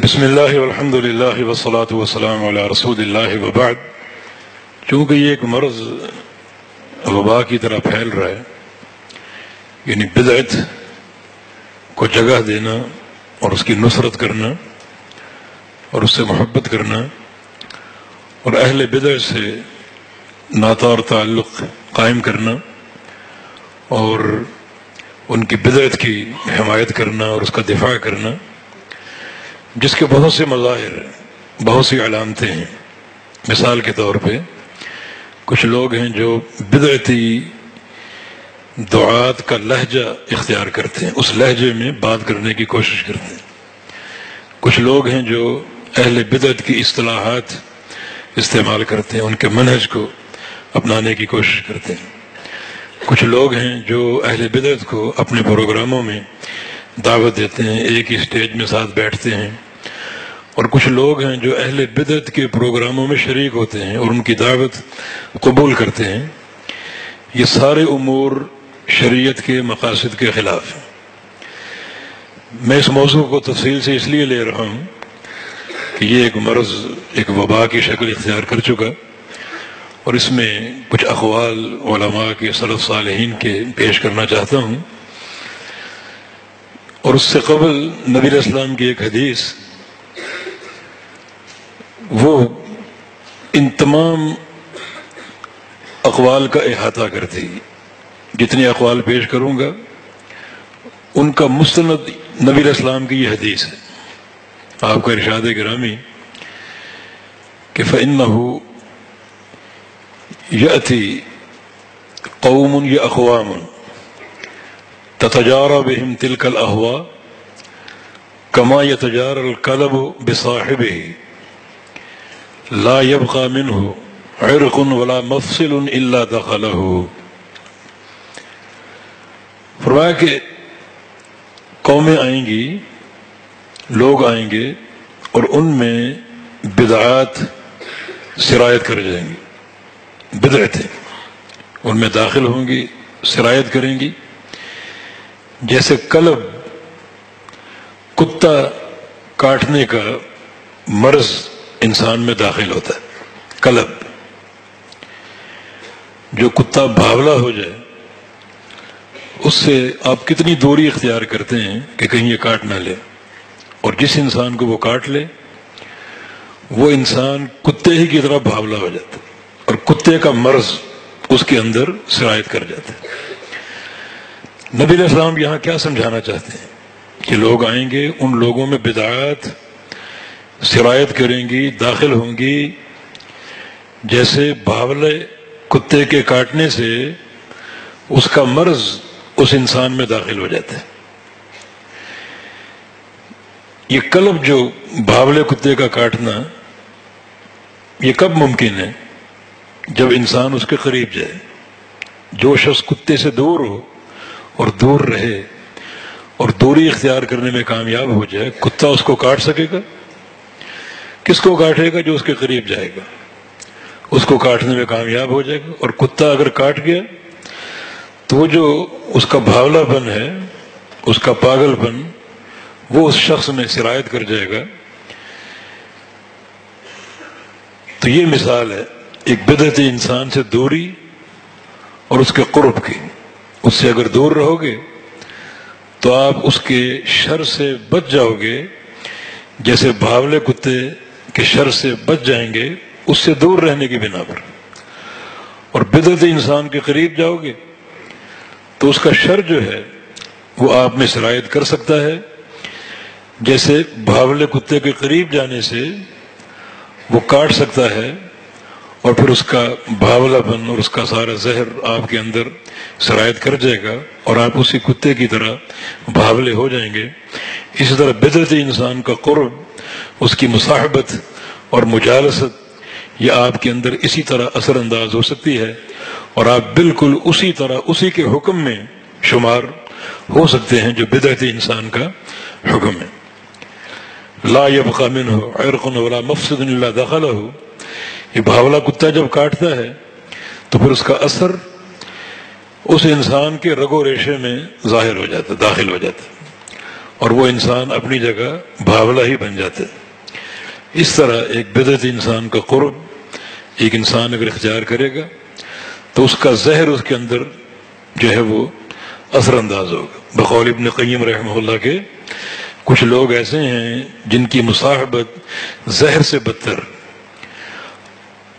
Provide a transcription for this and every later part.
بسم اللہ والحمد للہ والصلاة والسلام علی رسول اللہ وبعد۔ چونکہ یہ ایک مرض وبا کی طرح پھیل رہا ہے، یعنی بدعت کو جگہ دینا اور اس کی نصرت کرنا اور اس سے محبت کرنا اور اہل بدعت سے ناتا اور تعلق قائم کرنا اور ان کی بدعت کی حمایت کرنا اور اس کا دفاع کرنا، جس کے بہت سے مظاہر ہیں، بہت سی علامتیں ہیں۔ مثال کے طور پہ کچھ لوگ ہیں جو بدعتی دعات کا لہجہ اختیار کرتے ہیں، اس لہجے میں بات کرنے کی کوشش کرتے ہیں۔ کچھ لوگ ہیں جو اہل بدعت کی اصطلاحات استعمال کرتے ہیں، ان کے منہج کو اپنانے کی کوشش کرتے ہیں۔ کچھ لوگ ہیں جو اہل بدعت کو اپنے پروگراموں میں دعوت دیتے ہیں، ایک ہی اسٹیج میں ساتھ بیٹھتے ہیں، اور کچھ لوگ ہیں جو اہل بدعت کے پروگراموں میں شریک ہوتے ہیں اور ان کی دعوت قبول کرتے ہیں۔ یہ سارے امور شریعت کے مقاصد کے خلاف ہیں۔ میں اس موضوع کو تفصیل سے اس لیے لے رہا ہوں کہ یہ ایک مرض، ایک وبا کی شکل اختیار کر چکا، اور اس میں کچھ اقوال علماء کے سلف صالحین کے پیش کرنا چاہتا ہوں۔ اور اس سے قبل نبی علیہ السلام کی ایک حدیث، وہ ان تمام اقوال کا احاطہ کرتی۔ جتنے اقوال پیش کروں گا ان کا مستند نبی علیہ السلام کی یہ حدیث ہے۔ آپ کا ارشاد گرامی کہ فَإِنَّهُ يَأْتِي قَوْمٌ يَأْخْوَامٌ تتجارى بهم تلك الأهواء كما يتجارى الكلب بصاحبه لا يبقى منه عرق ولا مفصل إلا دخله۔ فرمایا کہ قومیں آئیں گی، لوگ آئیں گے، اور ان میں بدعات سرایت کر جائیں گی۔ بدعتیں ان میں داخل ہوں گی، سرایت کریں گی، جیسے کلب، کتا کاٹنے کا مرض انسان میں داخل ہوتا ہے۔ کلب، جو کتا بھاولا ہو جائے اس سے آپ کتنی دوری اختیار کرتے ہیں کہ کہیں یہ کاٹ نہ لے، اور جس انسان کو وہ کاٹ لے وہ انسان کتے ہی کی طرح بھاولا ہو جاتا ہے، اور کتے کا مرض اس کے اندر سرایت کر جاتا ہے۔ نبی علیہ السلام یہاں کیا سمجھانا چاہتے ہیں کہ لوگ آئیں گے، ان لوگوں میں بدعات سرایت کریں گی، داخل ہوں گی، جیسے بھاولے کتے کے کاٹنے سے اس کا مرض اس انسان میں داخل ہو جاتا ہے۔ یہ کلب، جو بھاولے کتے کا کاٹنا، یہ کب ممکن ہے؟ جب انسان اس کے قریب جائے۔ جو شخص کتے سے دور ہو اور دور رہے اور دوری اختیار کرنے میں کامیاب ہو جائے، کتا اس کو کاٹ سکے گا؟ کس کو کاٹے گا؟ جو اس کے قریب جائے گا، اس کو کاٹنے میں کامیاب ہو جائے گا۔ اور کتا اگر کاٹ گیا تو وہ جو اس کا بھاولا پن ہے، اس کا پاگل پن، وہ اس شخص میں سرایت کر جائے گا۔ تو یہ مثال ہے ایک بدعتی انسان سے دوری اور اس کے قرب کی۔ اس سے اگر دور رہو گے تو آپ اس کے شر سے بچ جاؤ گے، جیسے بھاولے کتے کے شر سے بچ جائیں گے اس سے دور رہنے کی بنا پر۔ اور بدعتی انسان کے قریب جاؤ گے تو اس کا شر جو ہے وہ آپ میں سرایت کر سکتا ہے، جیسے بھاولے کتے کے قریب جانے سے وہ کاٹ سکتا ہے، اور پھر اس کا بھاولا پن اور اس کا سارا زہر آپ کے اندر سرایت کر جائے گا، اور آپ اسی کتے کی طرح بھاولے ہو جائیں گے۔ اسی طرح بدعتی انسان کا قرب، اس کی مصاحبت اور مجالست، یہ آپ کے اندر اسی طرح اثر انداز ہو سکتی ہے، اور آپ بالکل اسی طرح اسی کے حکم میں شمار ہو سکتے ہیں جو بدعتی انسان کا حکم ہے۔ لا يبقى منه عرق ولا مفصل الا دخله۔ یہ بھاولا کتا جب کاٹتا ہے تو پھر اس کا اثر اس انسان کے رگ و ریشے میں ظاہر ہو جاتا ہے، داخل ہو جاتا ہے، اور وہ انسان اپنی جگہ بھاولا ہی بن جاتا ہے۔ اس طرح ایک بدعتی انسان کا قرب ایک انسان اگر اختیار کرے گا تو اس کا زہر اس کے اندر جو ہے وہ اثر انداز ہوگا۔ بقول ابن قیم رحمہ اللہ کے کچھ لوگ ایسے ہیں جن کی مصاحبت زہر سے بدتر،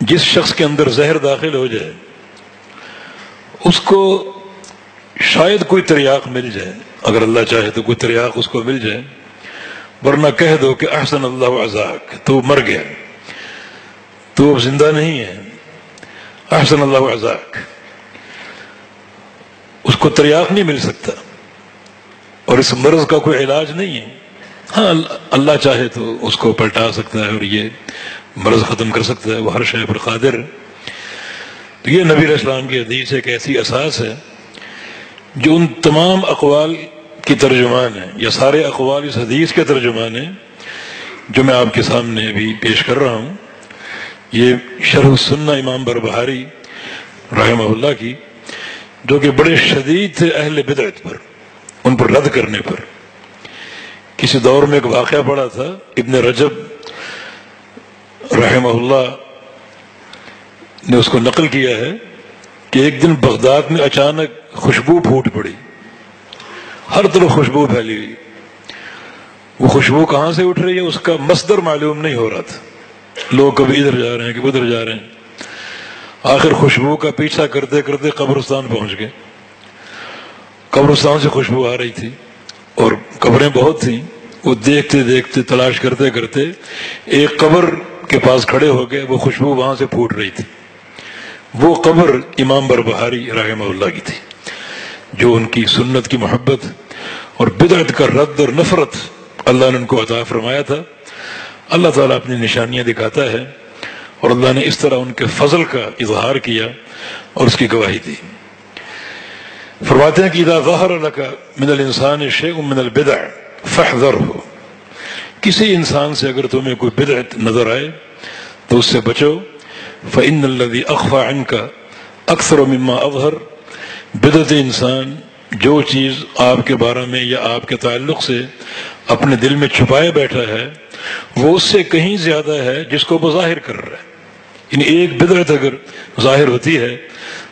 جس شخص کے اندر زہر داخل ہو جائے اس کو شاید کوئی تریاق مل جائے، اگر اللہ چاہے تو کوئی تریاق اس کو مل جائے، ورنہ کہہ دو کہ احسن اللہ عزاک، تو مر گیا، تو اب زندہ نہیں ہے، احسن اللہ عزاک، اس کو تریاق نہیں مل سکتا، اور اس مرض کا کوئی علاج نہیں ہے۔ ہاں اللہ چاہے تو اس کو پلٹا سکتا ہے اور یہ مرض ختم کر سکتا ہے، وہ ہر شے پر قادر ہے۔ تو یہ نبی علیہ السلام کی حدیث ایک ایسی اساس ہے جو ان تمام اقوال کی ترجمان ہے، یا سارے اقوال اس حدیث کے ترجمان ہیں جو میں آپ کے سامنے ابھی پیش کر رہا ہوں۔ یہ شرح السنہ امام بربہاری رحمہ اللہ کی، جو کہ بڑے شدید تھے اہل بدعت پر، ان پر رد کرنے پر۔ کسی دور میں ایک واقعہ پڑا تھا، ابن رجب رحمہ اللہ نے اس کو نقل کیا ہے کہ ایک دن بغداد میں اچانک خوشبو پھوٹ پڑی، ہر طرف خوشبو پھیلی ہوئی۔ وہ خوشبو کہاں سے اٹھ رہی ہے اس کا مصدر معلوم نہیں ہو رہا تھا، لوگ کبھی ادھر جا رہے ہیں کبھی ادھر جا رہے ہیں، آخر خوشبو کا پیچھا کرتے کرتے قبرستان پہنچ گئے۔ قبرستان سے خوشبو آ رہی تھی اور قبریں بہت تھیں، وہ دیکھتے دیکھتے تلاش کرتے کرتے ایک قبر کے پاس کھڑے ہو گئے، وہ خوشبو وہاں سے پھوٹ رہی تھی۔ وہ قبر امام بربہاری رحمہ اللہ کی تھی، جو ان کی سنت کی محبت اور بدعت کا رد اور نفرت اللہ نے ان کو عطا فرمایا تھا۔ اللہ تعالیٰ اپنی نشانیاں دکھاتا ہے، اور اللہ نے اس طرح ان کے فضل کا اظہار کیا اور اس کی گواہی دی۔ فرماتے ہیں کہ اذا ظہر لک من الانسان شیء من البدع فاحذرہ، کسی انسان سے اگر تمہیں کوئی بدعت نظر آئے تو اس سے بچو۔ فإن الذي أخفى عنك أكثر مما أظهر، بدعت انسان جو چیز آپ کے بارے میں یا آپ کے تعلق سے اپنے دل میں چھپائے بیٹھا ہے وہ اس سے کہیں زیادہ ہے جس کو وہ ظاہر کر رہا ہے۔ یعنی ایک بدعت اگر ظاہر ہوتی ہے،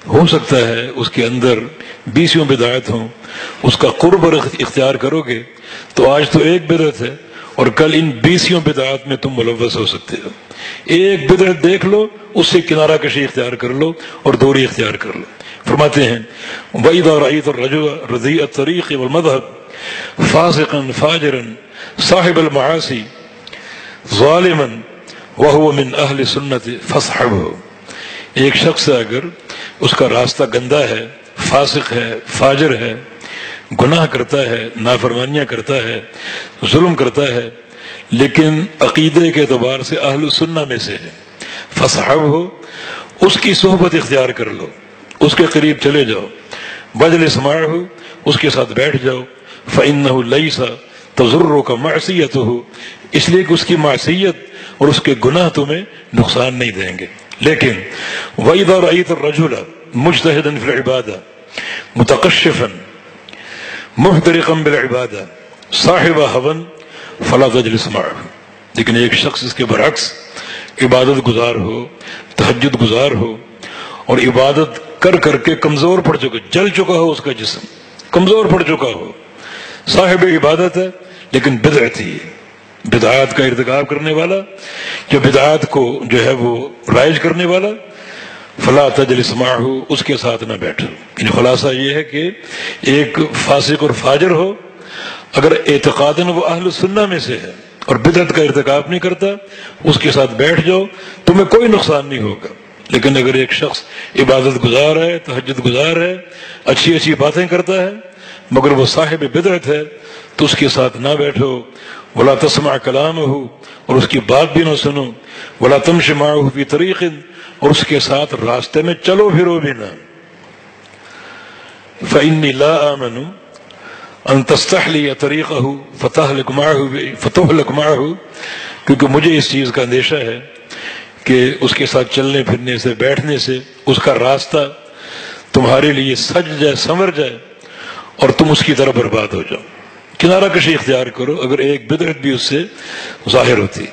ہو سکتا ہے اس کے اندر 20 بدعات ہوں، اس کا قرب اختیار کرو گے تو آج تو ایک بدعت ہے اور کل ان 20 بدعات میں تم ملوث ہو سکتے ہو۔ ایک بدعت دیکھ لو، اس سے کنارہ کشی اختیار کر لو اور دوری اختیار کر لو۔ فرماتے ہیں وَإِذَا رَأَيْتَ الرَّجُلَ رَذِيءَ الطَّرِيقِ وَالْمَذْهَبِ فَاسِقًا فَاجِرًا صَاحِبَ الْمَعَاصِي ظَالِمًا وَهُوَ مِنْ أَهْلِ السُّنَّةِ فَاصْحَبْهُ، ایک شخص اگر اس کا راستہ گندا ہے، فاسق ہے، فاجر ہے، گناہ کرتا ہے، نافرمانیاں کرتا ہے، ظلم کرتا ہے، لیکن عقیدے کے اعتبار سے اہل السنہ میں سے ہے، فصحبہ، اس کی صحبت اختیار کر لو، اس کے قریب چلے جاؤ، واجلس معہ، اس کے ساتھ بیٹھ جاؤ، فإنہ لیس تضرک معصیتہ، اس لیے کہ اس کی معصیت اور اس کے گناہ تمہیں نقصان نہیں دیں گے۔ لیکن وَإِذَا رَأَيْتَ الرَّجُلَ مُجْتَهِدًا فِي الْعِبَادَةِ مُتَقَشِّفًا مُحْتَرِقًا بِالْعِبَادَةِ صَاحِبَ هَوًى فَلَا تَجْلِسْ مَعَهُ، لیکن ایک شخص اس کے برعکس عبادت گزار ہو، تہجد گزار ہو، اور عبادت کر کر کے کمزور پڑ چکا، جل چکا ہو، اس کا جسم کمزور پڑ چکا ہو، صاحب عبادت ہے لیکن بدعتی ہے، بدعات کا ارتکاب کرنے والا، جو بدعات کو جو ہے وہ رائج کرنے والا، فلا تجلس معہ، اس کے ساتھ نہ بیٹھو۔ یعنی خلاصہ یہ ہے کہ ایک فاسق اور فاجر ہو، اگر اعتقاداً وہ اہل السنہ میں سے ہے اور بدعت کا ارتکاب نہیں کرتا، اس کے ساتھ بیٹھ جاؤ، تمہیں کوئی نقصان نہیں ہوگا۔ لیکن اگر ایک شخص عبادت گزار ہے، تہجد گزار ہے، اچھی اچھی باتیں کرتا ہے، مگر وہ صاحب بدعت ہے، تو اس کے ساتھ نہ بیٹھو۔ ولا تسمع کلامہ، اور اس کی بات بھی نہ سنو۔ ولا تمشی معہ فی طریق، اور اس کے ساتھ راستے میں چلو پھرو بھی نہ۔ فإنی لا آمن ان تستحلی طریقہ فتہلک معہ، کیونکہ مجھے اس چیز کا اندیشہ ہے کہ اس کے ساتھ چلنے پھرنے سے، بیٹھنے سے اس کا راستہ تمہارے لیے سج جائے، سنور جائے، اور تم اس کی طرح برباد ہو جاؤ۔ کنارہ کشی اختیار کرو اگر ایک بدعت بھی اس سے ظاہر ہوتی۔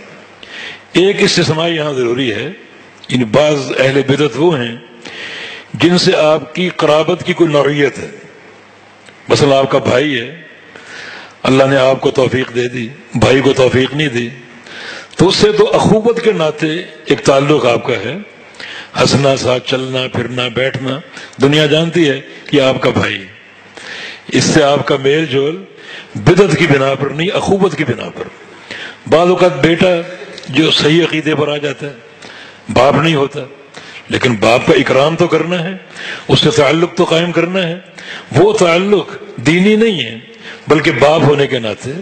ایک استثناء یہاں ضروری ہے، یعنی بعض اہل بدعت وہ ہیں جن سے آپ کی قرابت کی کوئی نوعیت ہے، مثلا آپ کا بھائی ہے، اللہ نے آپ کو توفیق دے دی، بھائی کو توفیق نہیں دی، تو اس سے تو اخوت کے ناطے ایک تعلق آپ کا ہے، ہنسنا، ساتھ چلنا پھرنا بیٹھنا، دنیا جانتی ہے کہ آپ کا بھائی، اس سے آپ کا میل جول بدعت کی بنا پر نہیں، اخوت کی بنا پر۔ بعض اوقات بیٹا جو صحیح عقیدے پر آ جاتا ہے، باپ نہیں ہوتا، لیکن باپ کا اکرام تو کرنا ہے، اس سے تعلق تو قائم کرنا ہے، وہ تعلق دینی نہیں ہے بلکہ باپ ہونے کے ناطے۔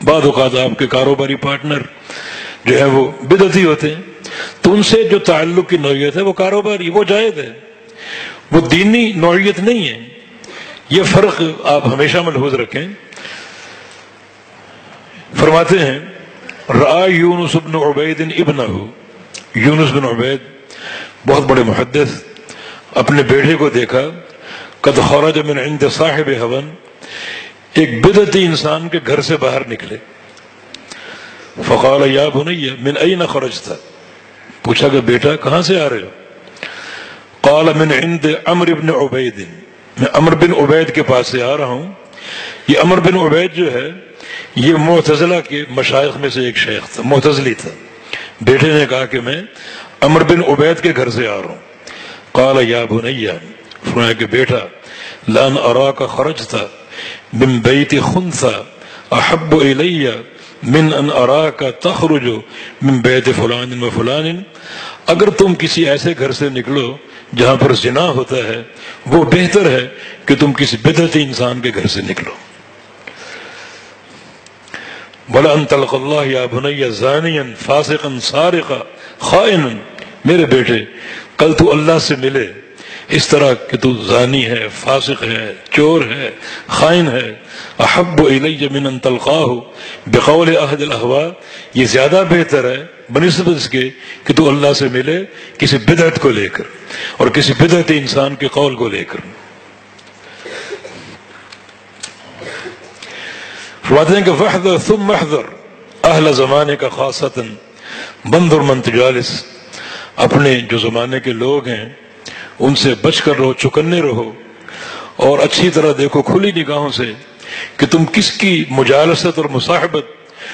بعض اوقات آپ کے کاروباری پارٹنر جو ہے وہ بدعتی ہوتے ہیں، تو ان سے جو تعلق کی نوعیت ہے وہ کاروباری، وہ جائز ہے، وہ دینی نوعیت نہیں ہے۔ یہ فرق آپ ہمیشہ ملحوظ رکھیں۔ فرماتے ہیں رأى یونس بن عبید ابنہ، یونس بن عبید بہت بڑے محدث، اپنے بیٹے کو دیکھا، قد خرج من عند صاحب هوى، ایک بدعتی انسان کے گھر سے باہر نکلے، فقال یا بنی من این خرجت، پوچھا کہ بیٹا کہاں سے آ رہے ہو؟ قال من عند عمرو بن عبید، میں عمرو بن عبید کے پاس سے آ رہا ہوں۔ یہ عمرو بن عبید جو ہے یہ معتزلہ کے مشائخ میں سے ایک شیخ تھا، معتزلی تھا۔ بیٹے نے کہا کہ میں عمرو بن عبید کے گھر سے آ رہا ہوں۔ قال یا بنی، فرمایا کہ بیٹا لان اراک خرجت من بیت خنثی احب الی من ان اراک تخرج من بیت فلان و فلان، اگر تم کسی ایسے گھر سے نکلو جہاں پر زنا ہوتا ہے وہ بہتر ہے کہ تم کسی بدعتی انسان کے گھر سے نکلو۔ وَلَأَن تَلْقَ اللَّهَ يَا بُنَيَّ زَانِيًا فَاسِقًا سَارِقًا خَائِنًا، میرے بیٹے کل تو اللہ سے ملے اس طرح کہ تو زانی ہے، فاسق ہے، چور ہے، خائن ہے، احب الی من ان تلقاہ بقول احد الاہواء، یہ زیادہ بہتر ہے بنسبت اس کے کہ تو اللہ سے ملے کسی بدعت کو لے کر اور کسی بدعتی انسان کے قول کو لے کر۔ فرماتے ہیں کہ فاحذر ثم احذر اہل زمانے کا خاصتاً بندر من تجالس، اپنے جو زمانے کے لوگ ہیں ان سے بچ کر رہو، چکنے رہو، اور اچھی طرح دیکھو کھلی نگاہوں سے کہ تم کس کی مجالست اور مصاحبت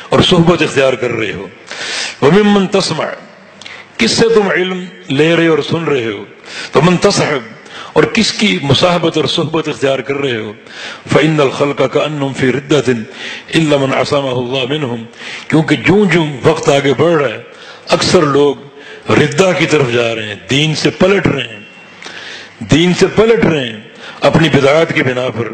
اور صحبت اختیار کر رہے ہو۔ وممن تسمع، کس سے تم علم لے رہے ہو اور سن رہے ہو، ومن تصحب، اور کس کی مصاحبت اور صحبت اختیار کر رہے ہو۔ فإن الخلق كأنهم في ردة إلا من عصمه الله منهم، کیونکہ جوں وقت آگے بڑھ رہا ہے اکثر لوگ ردہ کی طرف جا رہے ہیں، دین سے پلٹ رہے ہیں، دین سے پلٹ رہے ہیں اپنی بدعات کی بنا پر۔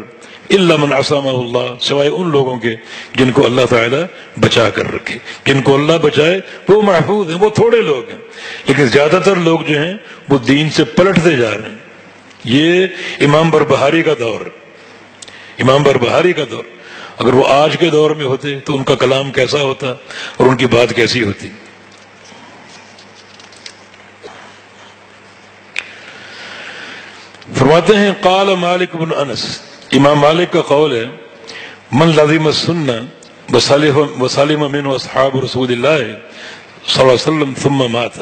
الا من عصمہ اللہ، سوائے ان لوگوں کے جن کو اللہ تعالیٰ بچا کر رکھے، جن کو اللہ بچائے وہ محفوظ ہیں، وہ تھوڑے لوگ ہیں، لیکن زیادہ تر لوگ جو ہیں وہ دین سے پلٹتے جا رہے ہیں۔ یہ امام بربہاری کا دور، امام بربہاری کا دور، اگر وہ آج کے دور میں ہوتے تو ان کا کلام کیسا ہوتا اور ان کی بات کیسی ہوتی۔ فرماتے ہیں قال مالک بن انس، امام مالک کا قول ہے من لازم السنہ وسلم منہ اصحاب رسول اللہ صلی اللہ علیہ وسلم ثم مات،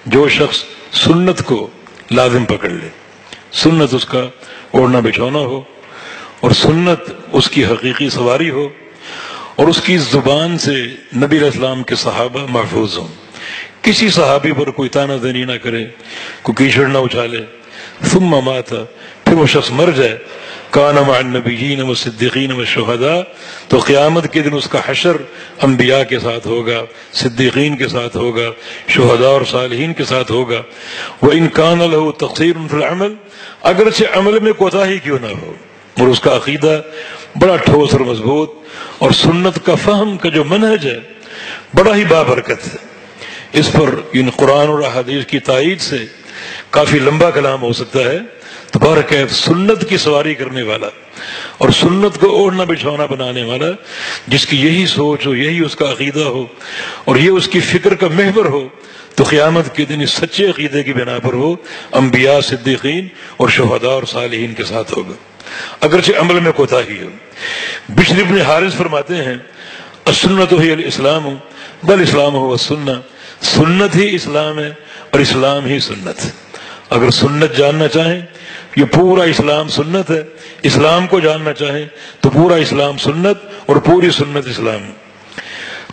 جو شخص سنت کو لازم پکڑ لے، سنت اس کا اوڑھنا بچھونا ہو اور سنت اس کی حقیقی سواری ہو اور اس کی زبان سے نبی علیہ السلام کے صحابہ محفوظ ہوں، کسی صحابی پر کوئی تانا زنی نہ کرے، کوئی کیچڑ نہ اچھالے، ثم مات، پھر وہ شخص مر جائے، کان مع النبیین والصدیقین والشہداء، تو قیامت کے دن اس کا حشر انبیاء کے ساتھ ہوگا، صدیقین کے ساتھ ہوگا، شہداء اور صالحین کے ساتھ ہوگا۔ وَإِن كَانَ لَهُ تَقْصِيرٌ فِي الْعَمَلِ، اگرچہ عمل میں کوتاہی کیوں نہ ہو، اور اس کا عقیدہ بڑا ٹھوس اور مضبوط، اور سنت کا فہم کا جو منہج ہے بڑا ہی بابرکت ہے، اس پر ان قرآن اور احادیث کی تائید سے کافی لمبا کلام ہو سکتا ہے۔ تبارک ہے سنت کی سواری کرنے والا اور سنت کو اوڑھنا بچھونا بنانے والا، جس کی یہی سوچ ہو، یہی اس کا عقیدہ ہو اور یہ اس کی فکر کا محور ہو، تو قیامت کے دن اس سچے عقیدے کی بنا پر وہ انبیاء، صدیقین اور شہداء اور صالحین کے ساتھ ہوگا۔ اگرچہ عمل میں کوتاہی ہو۔ بشر بن حارث فرماتے ہیں السنت ہی الاسلام بل اسلام ہو السنہ، سنت ہی اسلام ہے اور اسلام ہی سنت ہے۔ اگر سنت جاننا چاہیں یہ پورا اسلام سنت ہے، اسلام کو جاننا چاہیں تو پورا اسلام سنت اور پوری سنت اسلام۔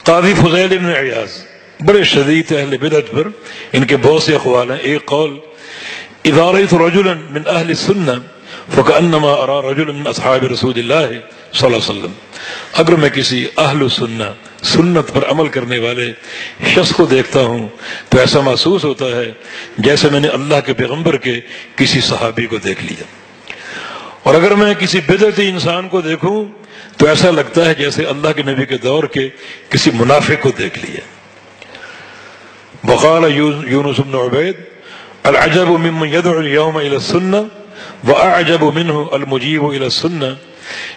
قاضی فضیل بن عیاض بڑے شدید اہل بدعت پر ان کے بہت سے اقوال ہیں۔ ایک قول اذا رأيت رجلا من اہل السنہ فکأنما ارى رجلا من اصحاب رسول اللہ صلی اللہ علیہ وسلم، اگر میں کسی اہل السنہ سنت پر عمل کرنے والے شخص کو دیکھتا ہوں تو ایسا محسوس ہوتا ہے جیسے میں نے اللہ کے پیغمبر کے کسی صحابی کو دیکھ لیا، اور اگر میں کسی بدعتی انسان کو دیکھوں تو ایسا لگتا ہے جیسے اللہ کے نبی کے دور کے کسی منافق کو دیکھ لیا۔ وقال یونس بن عبید العجب ممن يدعو اليوم الى السنة واعجب منه المجيب الى السنة،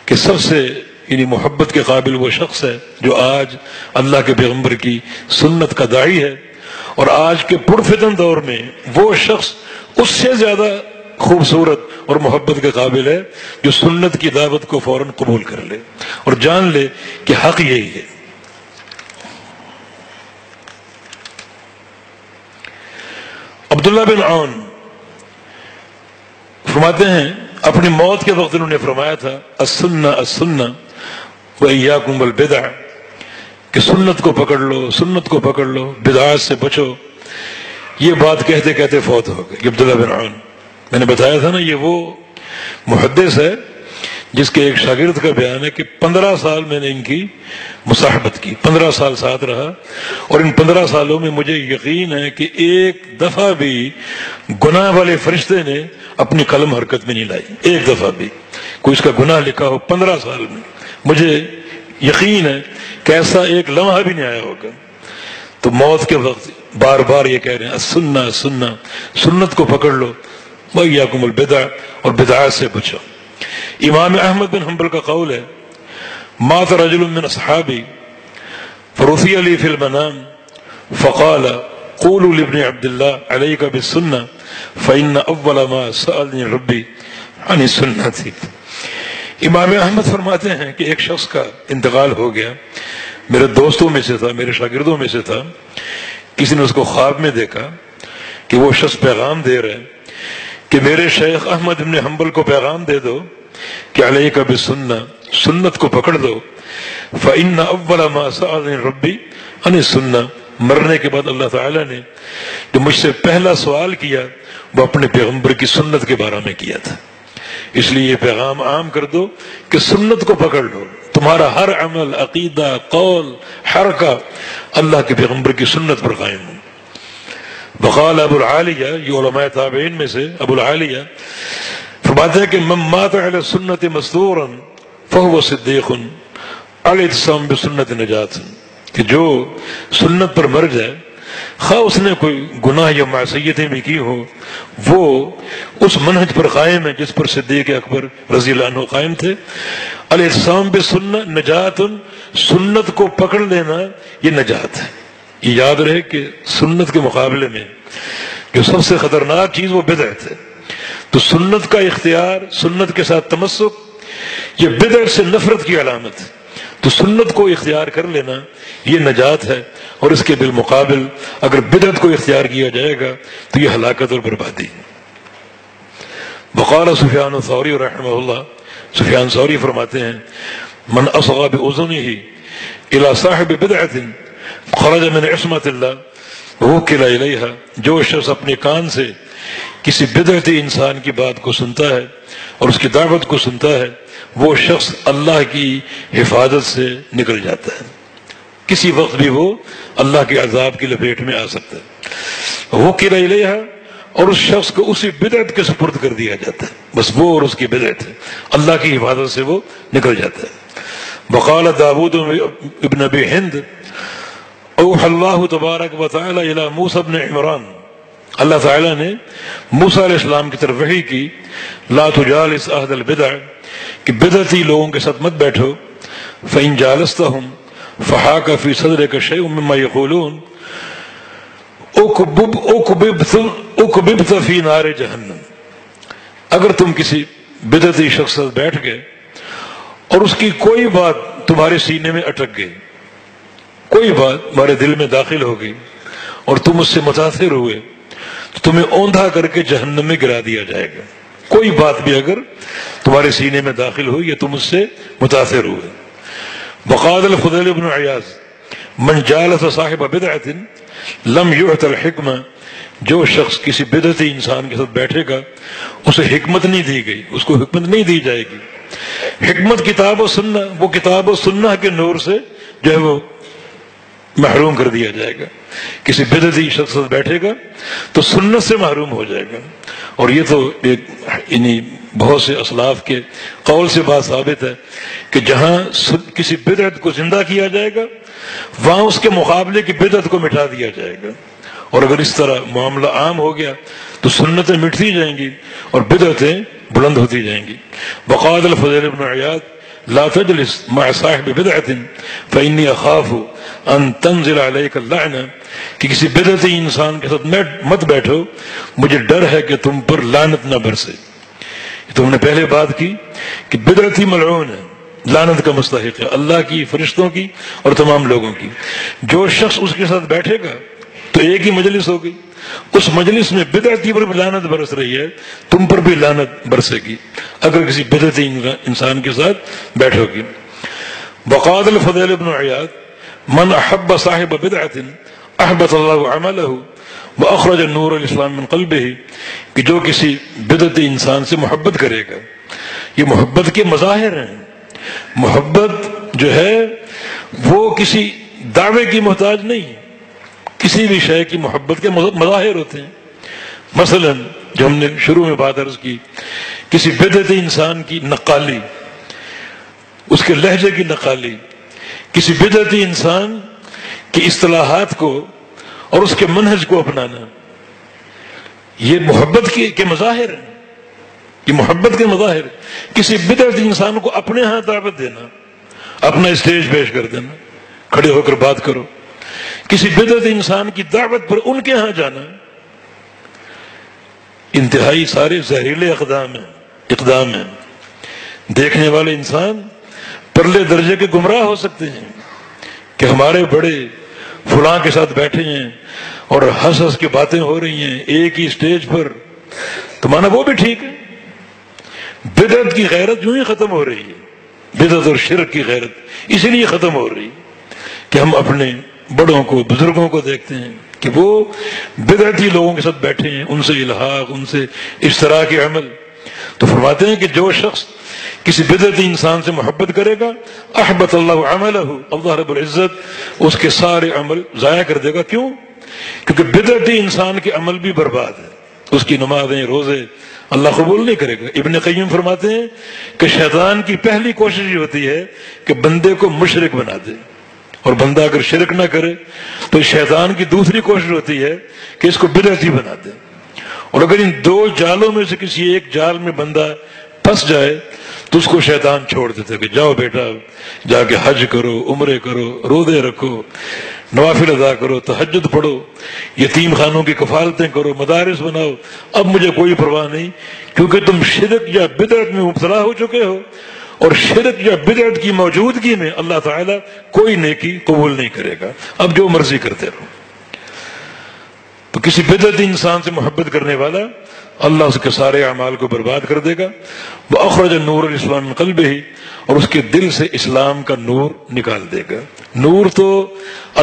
کہ سب سے یعنی محبت کے قابل وہ شخص ہے جو آج اللہ کے پیغمبر کی سنت کا داعی ہے، اور آج کے پرفتن دور میں وہ شخص اس سے زیادہ خوبصورت اور محبت کے قابل ہے جو سنت کی دعوت کو فوراً قبول کر لے اور جان لے کہ حق یہی ہے۔ عبداللہ بن عون فرماتے ہیں اپنی موت کے وقت انہوں نے فرمایا تھا السنہ السنہ وإیاکم والبدع، کہ سنت کو پکڑ لو، سنت کو پکڑ لو، بدعات سے بچو۔ یہ بات کہتے کہتے فوت ہو گئے عبداللہ بن عون۔ میں نے بتایا تھا نا یہ وہ محدث ہے جس کے ایک شاگرد کا بیان ہے کہ 15 سال میں نے ان کی مصاحبت کی، 15 سال ساتھ رہا، اور ان 15 سالوں میں مجھے یقین ہے کہ ایک دفعہ بھی گناہ والے فرشتے نے اپنی قلم حرکت میں نہیں لائی، ایک دفعہ بھی کوئی اس کا گناہ لکھا ہو 15 سال میں، مجھے یقین ہے کہ ایسا ایک لمحہ بھی نہیں آیا ہوگا۔ تو موت کے وقت بار بار یہ کہہ رہے ہیں السنہ السنہ، سنت کو پکڑ لو، وإیاکم البدع، اور بدعات سے بچو۔ امام احمد بن حنبل کا قول ہے مات رجل من اصحابی فرثی لی فی المنام فقال قولوا لابن عبد اللہ علیک بالسنہ فإن اول ما سألنی ربی عن السنہ تھی۔ امام احمد فرماتے ہیں کہ ایک شخص کا انتقال ہو گیا، میرے دوستوں میں سے تھا، میرے شاگردوں میں سے تھا، کسی نے اس کو خواب میں دیکھا کہ وہ شخص پیغام دے رہے کہ میرے شیخ احمد بن حنبل کو پیغام دے دو کہ علیک بالسنہ، سنت کو پکڑ دو، فإن اول ما سألنی ربی عن السنہ، مرنے کے بعد اللہ تعالیٰ نے جو مجھ سے پہلا سوال کیا وہ اپنے پیغمبر کی سنت کے بارے میں کیا تھا۔ اس لیے یہ پیغام عام کر دو کہ سنت کو پکڑ لو، تمہارا ہر عمل، عقیدہ، قول، حرکہ اللہ کے پیغمبر کی سنت پر قائم ہو۔ وقال ابو العالیہ، یہ علماء تابعین میں سے ابو العالیہ فرماتے ہیں کہ من مات علی السنت مستورا فهو صدیق علی اتصام بسنت نجات، کہ جو سنت پر مر جائے خواہ اس نے کوئی گناہ یا معصیتیں بھی کی ہو، وہ اس منہج پر قائم ہے جس پر صدیق اکبر رضی اللہ عنہ قائم تھے۔ الاعتصام بالسنہ نجات، سنت کو پکڑ لینا یہ نجات ہے۔ یہ یاد رہے کہ سنت کے مقابلے میں جو سب سے خطرناک چیز وہ بدعت ہے، تو سنت کا اختیار، سنت کے ساتھ تمسک، یہ بدعت سے نفرت کی علامت ہے۔ تو سنت کو اختیار کر لینا یہ نجات ہے، اور اس کے بالمقابل اگر بدعت کو اختیار کیا جائے گا تو یہ ہلاکت اور بربادی۔ وقال سفیان الثوری رحمہ اللہ، سفیان ثوری فرماتے ہیں من اصغى بأذنه الى صاحب بدعة خرج من عصمت اللہ وکل الیہا، جو شخص اپنے کان سے کسی بدعتی انسان کی بات کو سنتا ہے اور اس کی دعوت کو سنتا ہے، وہ شخص اللہ کی حفاظت سے نکل جاتا ہے، کسی وقت بھی وہ اللہ کے عذاب کی لپیٹ میں آ سکتا ہے۔ وکل الیہا، اور اس شخص کو اسی بدعت کے سپرد کر دیا جاتا ہے، بس وہ اور اس کی بدعت ہے، اللہ کی حفاظت سے وہ نکل جاتا ہے۔ وقال داود ابن ابی ہند اوحى اللہ تبارک و تعالی الی موسیٰ بن عمران، اللہ تعالیٰ نے موسیٰ علیہ السلام کی طرف وحی کی لا تجالس اہل البدع، کہ بدعتی لوگوں کے ساتھ مت بیٹھو، فإن جالستهم فحاک فی صدرک شیء مما یقولون اکببت فی نار جہنم، اگر تم کسی بدعتی شخص بیٹھ گئے اور اس کی کوئی بات تمہارے سینے میں اٹک گئی، کوئی بات تمہارے دل میں داخل ہو گئی اور تم اس سے متاثر ہوئے، تو تمہیں اوندھا کر کے جہنم میں گرا دیا جائے گا۔ کوئی بات بھی اگر تمہارے سینے میں داخل ہوئی یا تم اس سے متاثر ہوئے۔ وقال الفضیل بن عیاض من جالس صاحب بدعۃ لم یعط الحکمہ، جو شخص کسی بدعتی انسان کے ساتھ بیٹھے گا اسے حکمت نہیں دی گئی، اس کو حکمت نہیں دی جائے گی۔ حکمت کتاب و سنہ، وہ کتاب و سنہ کے نور سے جو ہے وہ محروم کر دیا جائے گا۔ کسی بدعتی شخص بیٹھے گا تو سنت سے محروم ہو جائے گا، اور یہ تو ایک یعنی بہت سے اسلاف کے قول سے بات ثابت ہے کہ جہاں کسی بدعت کو زندہ کیا جائے گا وہاں اس کے مقابلے کی بدعت کو مٹا دیا جائے گا، اور اگر اس طرح معاملہ عام ہو گیا تو سنتیں مٹتی جائیں گی اور بدعتیں بلند ہوتی جائیں گی۔ وقال الفضیل بن عیاض لا تجلس مع صاحب بدعۃ فإنی اخاف ان تنزل علیک اللعنہ، کہ کسی بدعتی انسان کے ساتھ مت بیٹھو، مجھے ڈر ہے کہ تم پر لعنت نہ برسے۔ تم نے پہلے بات کی کہ بدعتی ملعون ہے، لعنت کا مستحق ہے، اللہ کی، فرشتوں کی اور تمام لوگوں کی۔ جو شخص اس کے ساتھ بیٹھے گا تو ایک ہی مجلس ہوگی، اس مجلس میں بدعتی پر بھی لعنت برس رہی ہے، تم پر بھی لعنت برسے گی اگر کسی بدعتی انسان کے ساتھ بیٹھو گی۔ وقال الفضیل بن عیاض من احب صاحب بدعۃ احبط اللہ عملہ واخرج نور الاسلام من قلبہ، کہ جو کسی بدعتی انسان سے محبت کرے گا، یہ محبت کے مظاہر ہیں۔ محبت جو ہے وہ کسی دعوے کی محتاج نہیں، کسی بھی شے کی محبت کے مظاہر ہوتے ہیں۔ مثلا جو ہم نے شروع میں بات عرض کی، کسی بدعتی انسان کی نقالی، اس کے لہجے کی نقالی، کسی بدعتی انسان کی اصطلاحات کو اور اس کے منہج کو اپنانا، یہ محبت کے مظاہر ہیں، یہ محبت کے مظاہر۔ کسی بدعتی انسان کو اپنے ہاں دعوت دینا، اپنا اسٹیج پیش کر دینا، کھڑے ہو کر بات کرو، کسی بدعتی انسان کی دعوت پر ان کے ہاں جانا، انتہائی سارے زہریلے اقدام ہیں۔ دیکھنے والے انسان پرلے درجے کے گمراہ ہو سکتے ہیں کہ ہمارے بڑے فلاں کے ساتھ بیٹھے ہیں اور ہنس ہنس کی باتیں ہو رہی ہیں ایک ہی اسٹیج پر، تو مانا وہ بھی ٹھیک ہے۔ بدعت کی غیرت یوں ہی ختم ہو رہی ہے، بدعت اور شرک کی غیرت اسی لیے ختم ہو رہی ہے کہ ہم اپنے بڑوں کو، بزرگوں کو دیکھتے ہیں کہ وہ بدعتی لوگوں کے ساتھ بیٹھے ہیں، ان سے الحاق، ان سے اشتراک عمل۔ تو فرماتے ہیں کہ جو شخص کسی بدعتی انسان سے محبت کرے گا احبط اللہ عملہ، اللہ رب العزت اس کے سارے عمل ضائع کر دے گا۔ کیوں؟ کیونکہ بدعتی انسان کے عمل بھی برباد ہے، اس کی نمازیں، روزے اللہ قبول نہیں کرے گا۔ ابن قیم فرماتے ہیں کہ شیطان کی پہلی کوشش یہ ہوتی ہے کہ بندے کو مشرک بنا دے، اور بندہ اگر شرک نہ کرے تو شیطان کی دوسری کوشش ہوتی ہے کہ اس کو بدعتی بنا دے، اور اگر ان دو جالوں میں سے کسی ایک جال میں بندہ پھنس جائے تو اس کو شیطان چھوڑ دیتا ہے کہ جاؤ بیٹا، جا کے حج کرو، عمرے کرو، روزے رکھو، نوافل ادا کرو، تہجد پڑھو، یتیم خانوں کی کفالتیں کرو، مدارس بناؤ، اب مجھے کوئی پرواہ نہیں، کیونکہ تم شرک یا بدعت میں مبتلا ہو چکے ہو، اور شرک یا بدعت کی موجودگی میں اللہ تعالیٰ کوئی نیکی قبول نہیں کرے گا، اب جو مرضی کرتے رہو۔ تو کسی بدعتی انسان سے محبت کرنے والا اللہ اس کے سارے اعمال کو برباد کر دے گا۔ وَأَخْرَجَ النُّورَ الْإِسْلَامِ مِنْ قَلْبِهِ، اور اس کے دل سے اسلام کا نور نکال دے گا۔ نور تو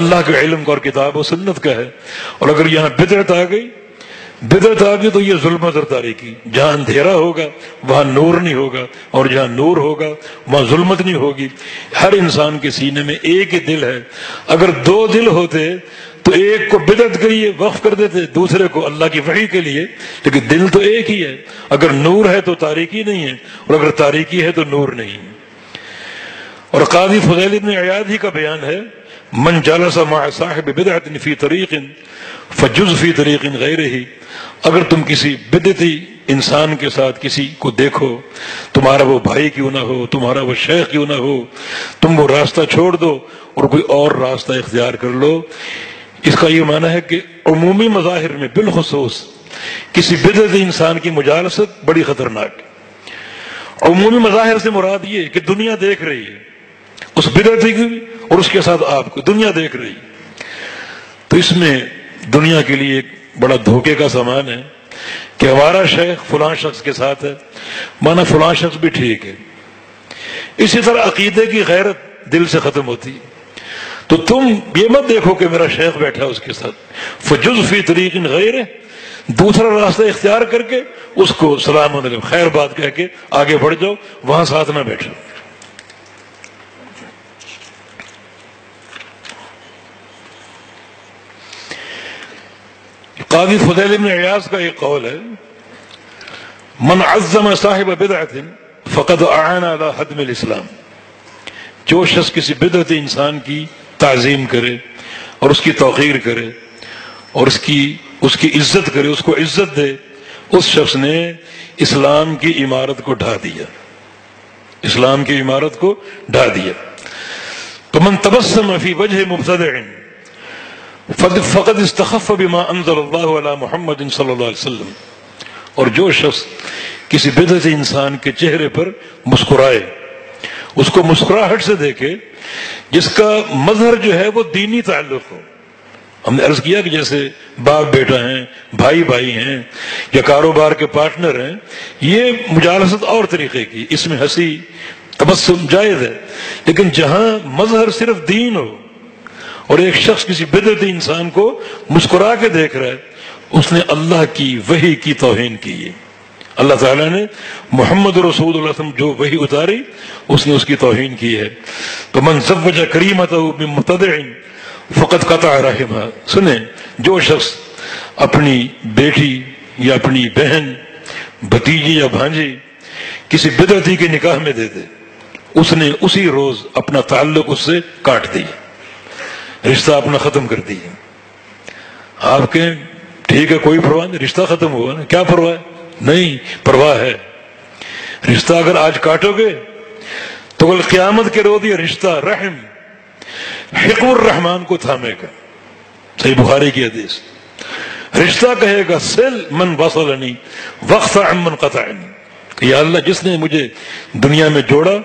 اللہ کے علم کا اور کتاب و سنت کا ہے، اور اگر یہاں بدعت آ گئی تو یہ ظلمت اور تاریکی، جہاں اندھیرا ہوگا وہاں نور نہیں ہوگا، اور جہاں نور ہوگا وہاں ظلمت نہیں ہوگی۔ ہر انسان کے سینے میں ایک ہی دل ہے، اگر دو دل ہوتے تو ایک کو بدعت کے لیے وقف کر دیتے، دوسرے کو اللہ کی وحی کے لیے، لیکن دل تو ایک ہی ہے۔ اگر نور ہے تو تاریکی نہیں ہے، اور اگر تاریکی ہے تو نور نہیں ہے۔ اور قاضی فضیل بن عیاض ہی کا بیان ہے من جلس مع صاحب بدعت فی طریق فجز فی طریق غیرہ، اگر تم کسی بدعتی انسان کے ساتھ کسی کو دیکھو، تمہارا وہ بھائی کیوں نہ ہو، تمہارا وہ شیخ کیوں نہ ہو، تم وہ راستہ چھوڑ دو اور کوئی اور راستہ اختیار کر لو۔ اس کا یہ معنی ہے کہ عمومی مظاہر میں بالخصوص کسی بدعتی انسان کی مجالست بڑی خطرناک ہے، عمومی مظاہر سے مراد یہ کہ دنیا دیکھ رہی ہے اس بدعتی کی بھی اور اس کے ساتھ آپ کو دنیا دیکھ رہی ہے. تو اس میں دنیا کے لیے ایک بڑا دھوکے کا سامان ہے کہ ہمارا شیخ فلاں شخص کے ساتھ ہے، مانا فلاں شخص بھی ٹھیک ہے. اسی طرح عقیدے کی غیرت دل سے ختم ہوتی ہے. تو تم یہ مت دیکھو کہ میرا شیخ بیٹھا ہے اس کے ساتھ، فجز فی طریق غیر، دوسرا راستہ اختیار کر کے اس کو سلام علیکم خیر بات کہہ کے آگے بڑھ جاؤ، وہاں ساتھ نہ بیٹھو. قاضی فضیل بن عیاض کا ایک قول ہے، من عظم صاحب بدعت فقد اعان علی ہدم الاسلام. جو شخص کسی بدعتی انسان کی تعظیم کرے اور اس کی توقیر کرے اور اس کی عزت کرے، اس کو عزت دے، اس شخص نے اسلام کی عمارت کو ڈھا دیا، اسلام کی عمارت کو ڈھا دیا. تو من تبسم فی وجہ مبتدع فقد استخف بما انزل اللہ علی محمد صلی اللہ علیہ وسلم. اور جو شخص کسی بدعتی انسان کے چہرے پر مسکرائے، اس کو مسکراہٹ سے دیکھے جس کا مظہر جو ہے وہ دینی تعلق ہو. ہم نے عرض کیا کہ جیسے باپ بیٹا ہیں، بھائی بھائی ہیں، یا کاروبار کے پارٹنر ہیں، یہ مجالست اور طریقے کی، اس میں ہنسی تبسم جائز ہے. لیکن جہاں مظہر صرف دین ہو اور ایک شخص کسی بدعتی انسان کو مسکرا کے دیکھ رہا ہے، اس نے اللہ کی وحی کی توہین کی ہے. اللہ تعالیٰ نے محمد رسول اللہ صلی اللہ علیہ وسلم جو وحی اتاری اس نے اس کی توہین کی ہے. تو من زوج کریمتہ بمبتدع فقد قطع رحمہ. سنیں، جو شخص اپنی بیٹی یا اپنی بہن، بھتیجی یا بھانجی کسی بدعتی کے نکاح میں دے دے، اس نے اسی روز اپنا تعلق اس سے کاٹ دیا، رشتہ اپنا ختم کر دیا. آپ کہیں ٹھیک ہے کوئی پرواہ نہیں، رشتہ ختم ہوا نا، کیا پرواہ ہے؟ نہیں، پرواہ ہے. رشتہ اگر آج کاٹو گے تو کل قیامت کے روز یہ رشتہ رحم حقم الرحمان کو تھامے گا. صحیح بخاری کی حدیث. رشتہ کہے گا سل من وصلنی واقطع من قطعنی، کہ یا اللہ جس نے مجھے دنیا میں جوڑا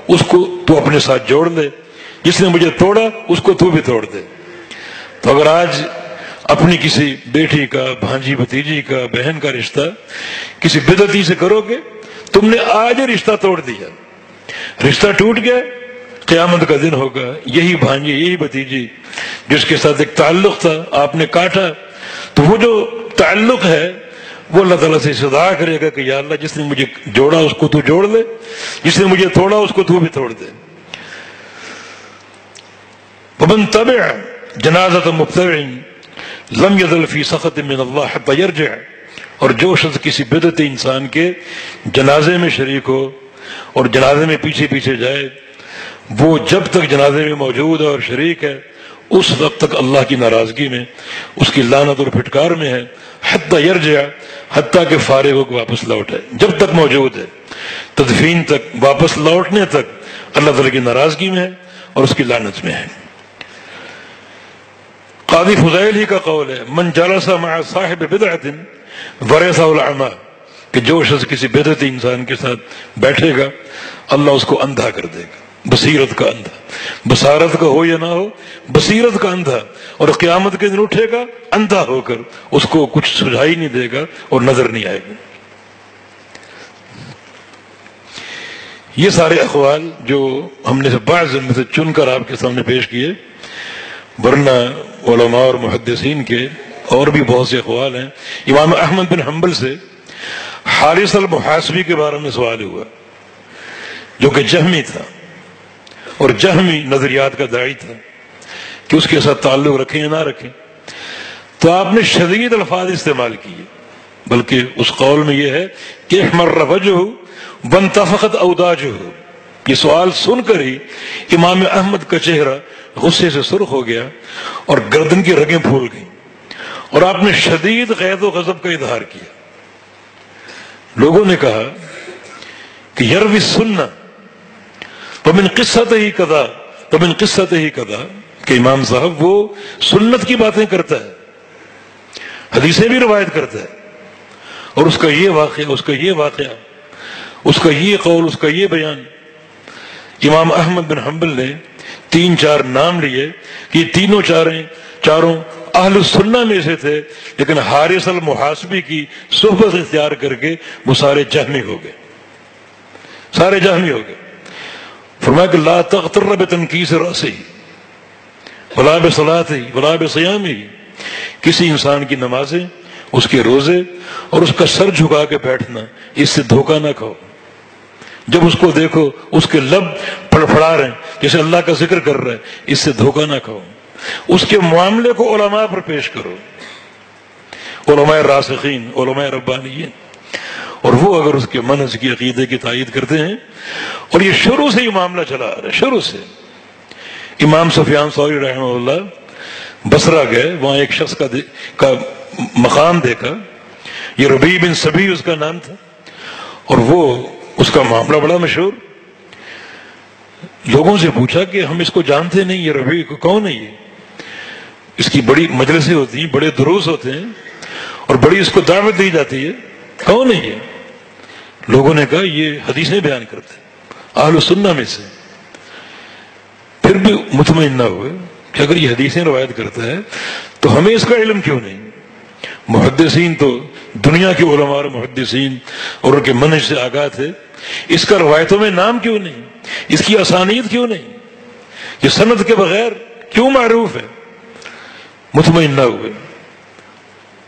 اس کو تو اپنے ساتھ جوڑ لے، جس نے مجھے توڑا اس کو تو بھی توڑ دے. تو اگر آج اپنی کسی بیٹی کا، بھانجی بھتیجی کا، بہن کا رشتہ کسی بدعتی سے کرو گے، تم نے آج رشتہ توڑ دیا، رشتہ ٹوٹ گیا. قیامت کا دن ہوگا، یہی بھانجی یہی بھتیجی جس کے ساتھ ایک تعلق تھا آپ نے کاٹا، تو وہ جو تعلق ہے وہ اللہ تعالیٰ سے استدعا کرے گا کہ یا اللہ جس نے مجھے جوڑا اس کو تو جوڑ لے، جس نے مجھے توڑا اس کو تو بھی توڑ دے. ومن تبع جنازۃ مبتدع لم یزل فی سخط من اللہ حتی یرجع. اور جو شخص کسی بدعتی انسان کے جنازے میں شریک ہو اور جنازے میں پیچھے پیچھے جائے، وہ جب تک جنازے میں موجود ہے اور شریک ہے اس وقت تک اللہ کی ناراضگی میں، اس کی لعنت اور پھٹکار میں ہے. حتی یرجع، حتیٰ کہ فارغ ہو کے واپس لوٹ ہے، جب تک موجود ہے تدفین تک، واپس لوٹنے تک اللہ تعالیٰ کی ناراضگی میں ہے اور اس کی لعنت میں ہے. قاضی فضیل ہی کا قول ہے، من جلس مع صاحب بدعت ورثہ العمی، کہ جو شخص کسی بدعتی انسان کے ساتھ بیٹھے گا اللہ اس کو اندھا کر دے گا، بصیرت کا اندھا. بصارت کا ہو یا نہ ہو، بصیرت کا اندھا. اور قیامت کے دن اٹھے گا اندھا ہو کر، اس کو کچھ سجھائی نہیں دے گا اور نظر نہیں آئے گا. یہ سارے اقوال جو ہم نے بعض میں سے چن کر آپ کے سامنے پیش کیے، ورنہ علماء اور محدثین کے اور بھی بہت سے اقوال ہیں. امام احمد بن حنبل سے حارث المحاسبی کے بارے میں سوال ہوا، جو کہ جہمی تھا اور جہمی نظریات کا داعی تھا کہ اس کے ساتھ تعلق رکھیں یا نہ رکھیں. تو آپ نے شدید الفاظ استعمال کیے، بلکہ اس قول میں یہ ہے کہ احمر وجہہ وانتفخت اوداجہ. یہ سوال سن کر ہی امام احمد کا چہرہ غصے سے سرخ ہو گیا اور گردن کی رگیں پھول گئیں، اور آپ نے شدید غیظ و غضب کا اظہار کیا. لوگوں نے کہا کہ یروی سنہ ومن قصت ہی کذا ومن قصت ہی کذا، کہ امام صاحب وہ سنت کی باتیں کرتا ہے، حدیثیں بھی روایت کرتا ہے، اور اس کا یہ واقعہ، اس کا یہ واقعہ، اس کا یہ قول، اس کا یہ بیان۔ امام احمد بن حنبل نے 3-4 نام لیے کہ یہ تینوں چاروں اہل السنہ میں سے تھے، لیکن حارث المحاسبی کی صحبت اختیار کر کے وہ سارے جہمی ہو گئے، سارے جہمی ہو گئے۔ فرمایا کہ لا تغتر بتنکیس رأسہ ولا بصلاتہ ولا بصیامہ، کسی انسان کی نمازیں، اس کے روزے اور اس کا سر جھکا کے بیٹھنا، اس سے دھوکہ نہ کھاؤ۔ جب اس کو دیکھو اس کے لب پھڑپھڑا رہے ہیں جیسے اللہ کا ذکر کر رہا ہے، اس سے دھوکہ نہ کھاؤ۔ اس کے معاملے کو علماء پر پیش کرو، علماء راسخین، علماء ربانیین، اور وہ اگر اس کے منہج کی عقیدے کی تائید کرتے ہیں، اور یہ شروع سے ہی معاملہ چلا آ رہا ہے، شروع سے۔ امام سفیان ثوری رحمہ اللہ بصرہ گئے، وہاں ایک شخص کا مقام دیکھا، یہ ربیع بن سبی اس کا نام تھا، اور وہ اس کا معاملہ بڑا مشہور۔ لوگوں سے پوچھا کہ ہم اس کو جانتے نہیں، یہ ربیع کو کون ہے؟ یہ اس کی بڑی مجلسیں ہوتی ہیں، بڑے دروس ہوتے ہیں، اور بڑی اس کو دعوت دی جاتی ہے، کون ہے یہ؟ لوگوں نے کہا یہ حدیثیں بیان کرتے ہیں، اہل السنہ میں سے۔ پھر بھی مطمئن نہ ہوئے کہ اگر یہ حدیثیں روایت کرتا ہے تو ہمیں اس کا علم کیوں نہیں؟ محدثین تو دنیا کے علماء اور محدثین اور ان کے منہج سے آگاہ تھے، اس کا روایتوں میں نام کیوں نہیں؟ اس کی اسانید کیوں نہیں؟ یہ سند کے بغیر کیوں معروف ہے؟ مطمئن نہ ہوئے۔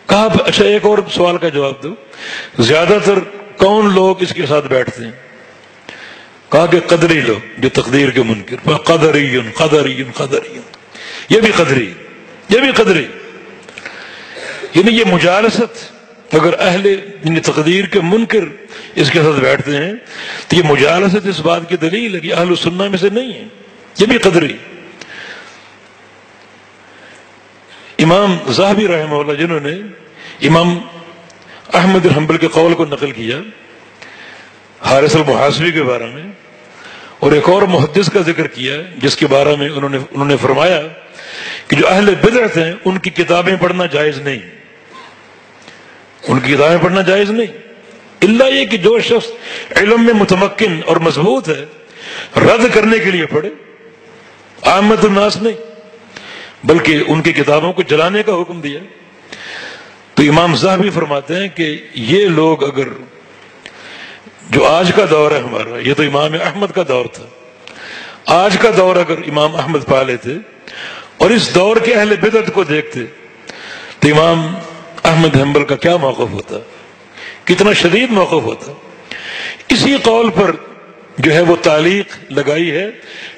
کہا اچھا ایک اور سوال کا جواب دو، زیادہ تر کون لوگ اس کے ساتھ بیٹھتے ہیں؟ کہا کہ قدری لوگ جو تقدیر کے منکر، قدریون قدریون قدریون، یہ بھی قدری، یہ بھی قدری۔ یعنی یہ مجالست، اگر اہل تقدیر کے منکر اس کے ساتھ بیٹھتے ہیں تو یہ مجالست اس بات کی دلیل ہے کہ اہل السنہ میں سے نہیں ہے، یہ بھی قدری۔ امام ذہبی رحمہ اللہ جنہوں نے امام احمد بن حنبل کے قول کو نقل کیا حارث المحاسبی کے بارے میں، اور ایک اور محدث کا ذکر کیا جس کے بارے میں انہوں نے فرمایا کہ جو اہل بدعت ہیں ان کی کتابیں پڑھنا جائز نہیں، ان کی کتابیں پڑھنا جائز نہیں، الا یہ کہ جو شخص علم میں متمکن اور مضبوط ہے رد کرنے کے لیے پڑھے، عامت الناس نہیں، بلکہ ان کی کتابوں کو جلانے کا حکم دیا۔ تو امام ذہبی فرماتے ہیں کہ یہ لوگ اگر جو آج کا دور ہے ہمارا، یہ تو امام احمد کا دور تھا، آج کا دور اگر امام احمد پا لیتے اور اس دور کے اہل بدعت کو دیکھتے تو امام احمد حنبل کا کیا موقف ہوتا، کتنا شدید موقف ہوتا۔ اسی قول پر جو ہے وہ تعلیق لگائی ہے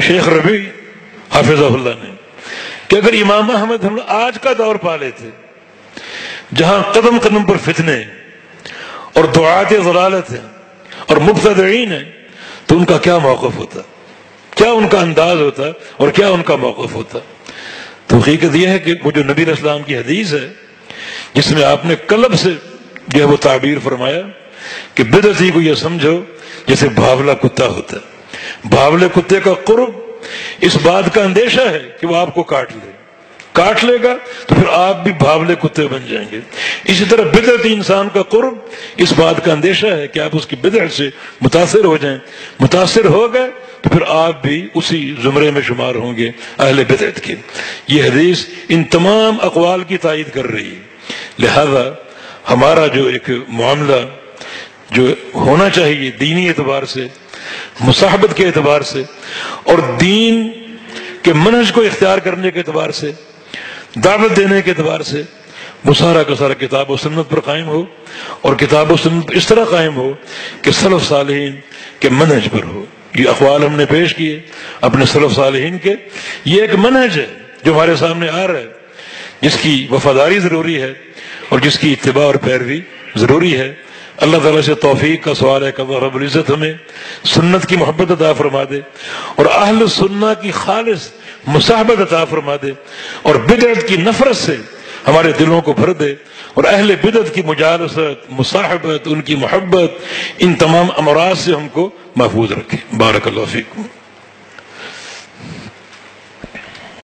شیخ ربیع حافظہ اللہ نے کہ اگر امام احمد حنبل آج کا دور پا لیتے جہاں قدم قدم پر فتنے اور دعات ضلالت ہیں اور مبتدعین ہیں تو ان کا کیا موقف ہوتا، کیا ان کا انداز ہوتا اور کیا ان کا موقف ہوتا۔ تو حقیقت یہ ہے کہ وہ جو نبی علیہ السلام کی حدیث ہے جس میں آپ نے قلب سے جو ہے وہ تعبیر فرمایا کہ بدعتی کو یہ سمجھو جیسے بھاولا کتا ہوتا ہے، بھاولے کتے کا قرب اس بات کا اندیشہ ہے کہ وہ آپ کو کاٹ لے گا تو پھر آپ بھی بھاولے کتے بن جائیں گے۔ اسی طرح بدعتی انسان کا قرب اس بات کا اندیشہ ہے کہ آپ اس کی بدعت سے متاثر ہو جائیں، متاثر ہو گئے تو پھر آپ بھی اسی زمرے میں شمار ہوں گے اہل بدعت کے۔ یہ حدیث ان تمام اقوال کی تائید کر رہی ہے۔ لہذا ہمارا جو ایک معاملہ جو ہونا چاہیے دینی اعتبار سے، مصاحبت کے اعتبار سے اور دین کے منہج کو اختیار کرنے کے اعتبار سے، دعوت دینے کے اعتبار سے، وہ سارا کا سارا کتاب و سنت پر قائم ہو، اور کتاب و سنت اس طرح قائم ہو کہ سلف صالحین کے منہج پر ہو۔ یہ اقوال ہم نے پیش کیے اپنے سلف صالحین کے، یہ ایک منہج ہے جو ہمارے سامنے آ رہا ہے، جس کی وفاداری ضروری ہے اور جس کی اتباع اور پیروی ضروری ہے۔ اللہ تعالیٰ سے توفیق کا سوال ہے کہ اللہ رب العزت ہمیں سنت کی محبت عطا فرما دے اور اہل سنہ کی خالص مصاحبت عطا فرما دے، اور بدعت کی نفرت سے ہمارے دلوں کو بھر دے، اور اہل بدعت کی مجالست، مصاحبت، ان کی محبت، ان تمام امراض سے ہم کو محفوظ رکھے۔ بارک اللہ فیکم۔